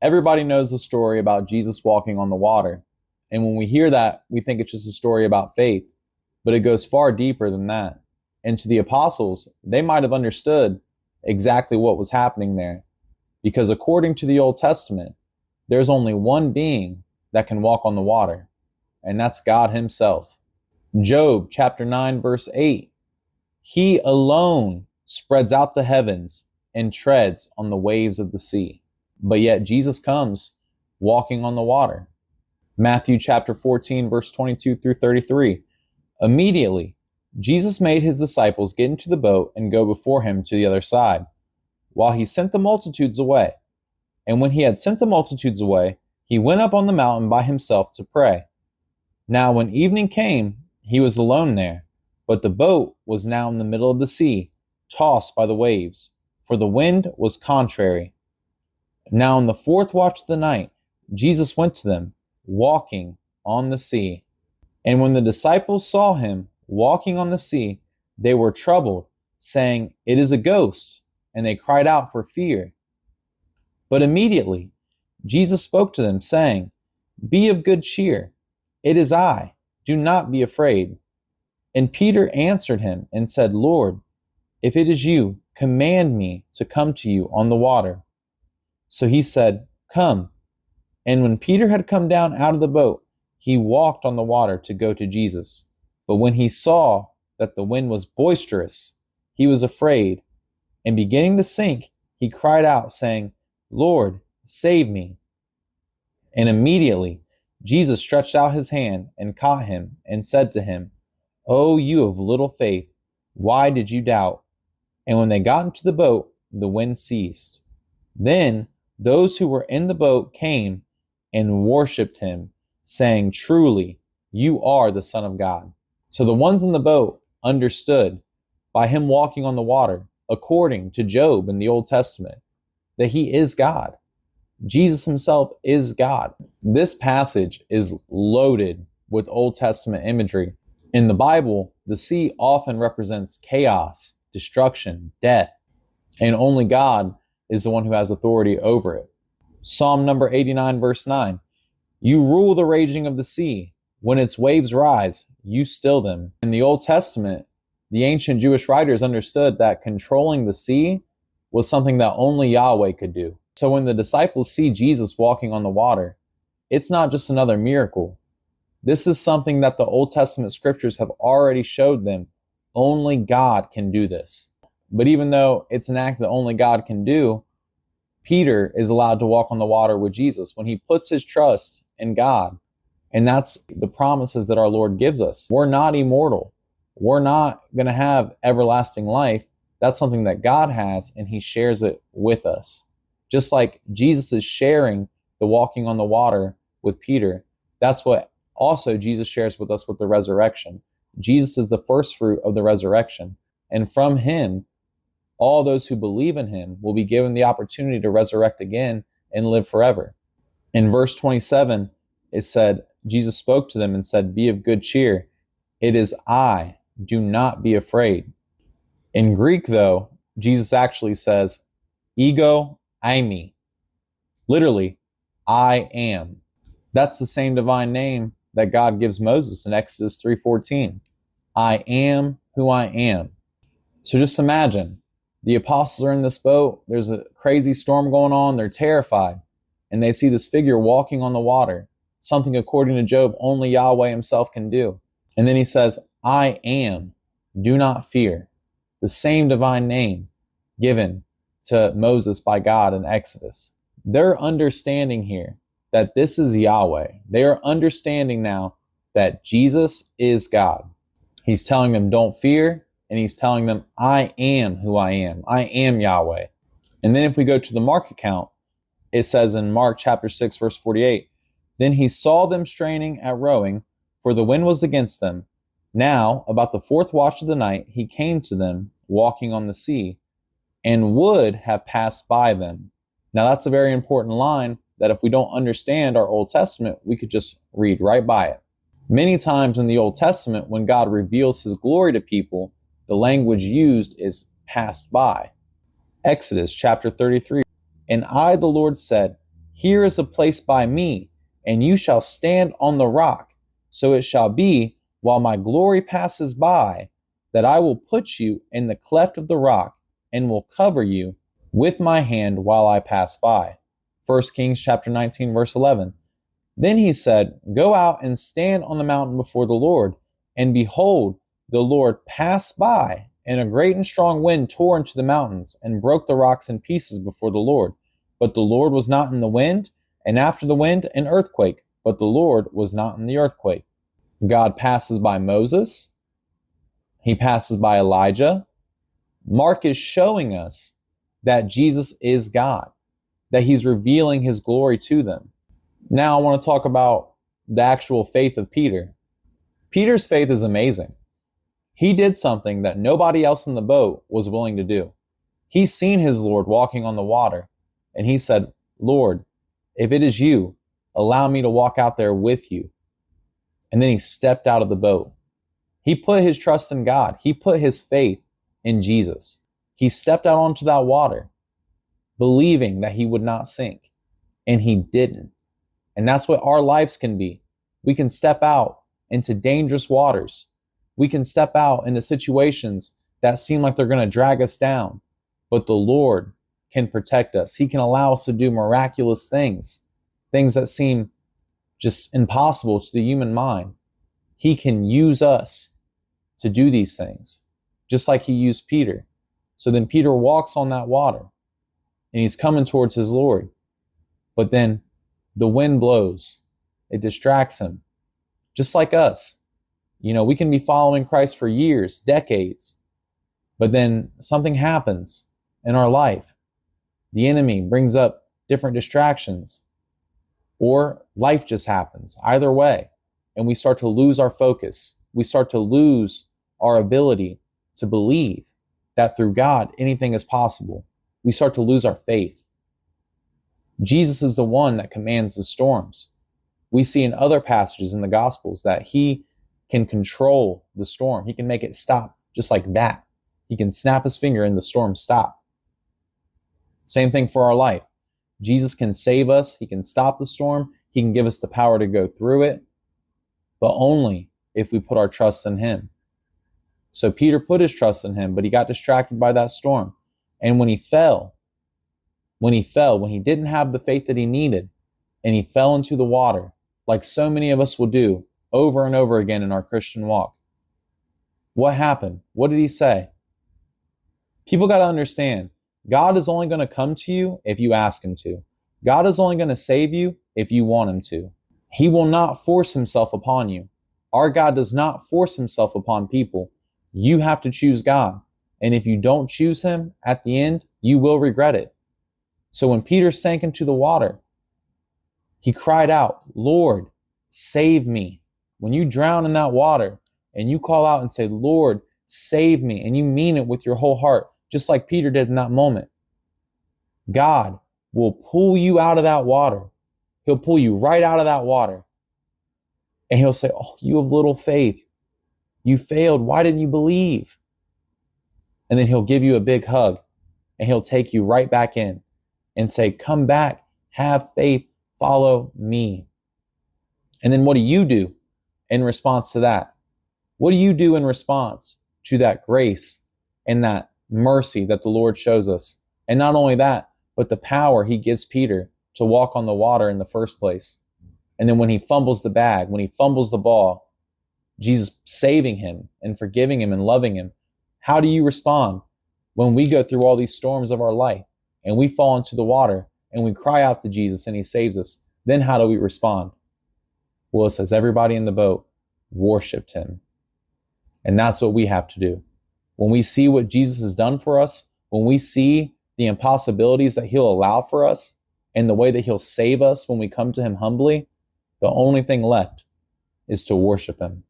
Everybody knows the story about Jesus walking on the water. And when we hear that, we think it's just a story about faith, but it goes far deeper than that. And to the apostles, they might have understood exactly what was happening there. Because according to the Old Testament, there's only one being that can walk on the water, and that's God himself. Job chapter 9, verse 8. He alone spreads out the heavens and treads on the waves of the sea. But yet Jesus comes walking on the water. Matthew chapter 14, verse 22 through 33. Immediately, Jesus made his disciples get into the boat and go before him to the other side, while he sent the multitudes away. And when he had sent the multitudes away, he went up on the mountain by himself to pray. Now when evening came, he was alone there, but the boat was now in the middle of the sea, tossed by the waves, for the wind was contrary. Now in the fourth watch of the night, Jesus went to them, walking on the sea. And when the disciples saw him walking on the sea, they were troubled, saying, "It is a ghost," and they cried out for fear. But immediately Jesus spoke to them, saying, "Be of good cheer. It is I. Do not be afraid." And Peter answered him and said, "Lord, if it is you, command me to come to you on the water." So he said, "Come." And when Peter had come down out of the boat, he walked on the water to go to Jesus. But when he saw that the wind was boisterous, he was afraid, and beginning to sink, he cried out, saying, "Lord, save me." And immediately Jesus stretched out his hand and caught him and said to him, "O you of little faith, why did you doubt?" And when they got into the boat, the wind ceased. Then those who were in the boat came and worshipped him, saying, "Truly, you are the Son of God." So the ones in the boat understood by him walking on the water, according to Job in the Old Testament, that he is God. Jesus himself is God. This passage is loaded with Old Testament imagery. In the Bible, the sea often represents chaos, destruction, death, and only God is the one who has authority over it. Psalm number 89, verse 9. You rule the raging of the sea. When its waves rise, you still them. In the Old Testament, the ancient Jewish writers understood that controlling the sea was something that only Yahweh could do. So when the disciples see Jesus walking on the water, it's not just another miracle. This is something that the Old Testament scriptures have already showed them. Only God can do this. But even though it's an act that only God can do, Peter is allowed to walk on the water with Jesus when he puts his trust in God. And that's the promises that our Lord gives us. We're not immortal. We're not going to have everlasting life. That's something that God has, and he shares it with us. Just like Jesus is sharing the walking on the water with Peter, that's what also Jesus shares with us with the resurrection. Jesus is the first fruit of the resurrection. And from him, all those who believe in him will be given the opportunity to resurrect again and live forever. In verse 27, it said, Jesus spoke to them and said, "Be of good cheer. It is I. Do not be afraid." In Greek, though, Jesus actually says, "Ego eimi." Literally, I am. That's the same divine name that God gives Moses in Exodus 3:14. I am who I am. So just imagine, the apostles are in this boat. There's a crazy storm going on. They're terrified. And they see this figure walking on the water, something according to Job only Yahweh himself can do. And then he says, I am. Do not fear. The same divine name given to Moses by God in Exodus. They're understanding here that this is Yahweh. They are understanding now that Jesus is God. He's telling them, don't fear. And he's telling them, I am who I am. I am Yahweh. And then if we go to the Mark account, it says in Mark chapter 6, verse 48, then he saw them straining at rowing, for the wind was against them. Now, about the fourth watch of the night, he came to them, walking on the sea, and would have passed by them. Now, that's a very important line that if we don't understand our Old Testament, we could just read right by it. Many times in the Old Testament, when God reveals his glory to people, the language used is passed by. Exodus chapter 33. And I, the Lord, said, Here is a place by me, and you shall stand on the rock. So it shall be, while my glory passes by, that I will put you in the cleft of the rock, and will cover you with my hand while I pass by. 1 Kings chapter 19, verse 11. Then he said, Go out and stand on the mountain before the Lord. And behold, the Lord passed by, and a great and strong wind tore into the mountains, and broke the rocks in pieces before the Lord. But the Lord was not in the wind, and after the wind, an earthquake. But the Lord was not in the earthquake. God passes by Moses. He passes by Elijah. Mark is showing us that Jesus is God, that he's revealing his glory to them. Now I want to talk about the actual faith of Peter. Peter's faith is amazing. He did something that nobody else in the boat was willing to do. He's seen his Lord walking on the water, and he said, Lord, if it is you, allow me to walk out there with you. And then he stepped out of the boat. He put his trust in God. He put his faith in Jesus. He stepped out onto that water, believing that he would not sink, and he didn't. And that's what our lives can be. We can step out into dangerous waters. We can step out into situations that seem like they're going to drag us down. But the Lord can protect us. He can allow us to do miraculous things, things that seem just impossible to the human mind. He can use us to do these things, just like he used Peter. So then Peter walks on that water, and he's coming towards his Lord. But then the wind blows. It distracts him. Just like us. We can be following Christ for years, decades, but then something happens in our life. The enemy brings up different distractions, or life just happens. Either way, and we start to lose our focus. We start to lose our ability to believe that through God, anything is possible. We start to lose our faith. Jesus is the one that commands the storms. We see in other passages in the Gospels that he can control the storm. He can make it stop just like that. He can snap his finger and the storm stop. Same thing for our life. Jesus can save us. He can stop the storm. He can give us the power to go through it, but only if we put our trust in him. So Peter put his trust in him, but he got distracted by that storm. And when he didn't have the faith that he needed, and he fell into the water, like so many of us will do over and over again in our Christian walk, what happened? What did he say? People got to understand, God is only going to come to you if you ask him to. God is only going to save you if you want him to. He will not force himself upon you. Our God does not force himself upon people. You have to choose God. And if you don't choose him, at the end, you will regret it. So when Peter sank into the water, he cried out, Lord, save me. When you drown in that water and you call out and say, Lord, save me, and you mean it with your whole heart, just like Peter did in that moment, God will pull you out of that water. He'll pull you right out of that water. And he'll say, oh, you have little faith. You failed. Why didn't you believe? And then he'll give you a big hug, and he'll take you right back in and say, come back, have faith, follow me. And then what do you do in response to that? What do you do in response to that grace and that mercy that the Lord shows us? And not only that, but the power he gives Peter to walk on the water in the first place. And then when he fumbles the bag, when he fumbles the ball, Jesus saving him and forgiving him and loving him. How do you respond when we go through all these storms of our life and we fall into the water and we cry out to Jesus and he saves us? Then how do we respond? Well, it says everybody in the boat worshiped him. And that's what we have to do. When we see what Jesus has done for us, when we see the impossibilities that he'll allow for us and the way that he'll save us when we come to him humbly, the only thing left is to worship him.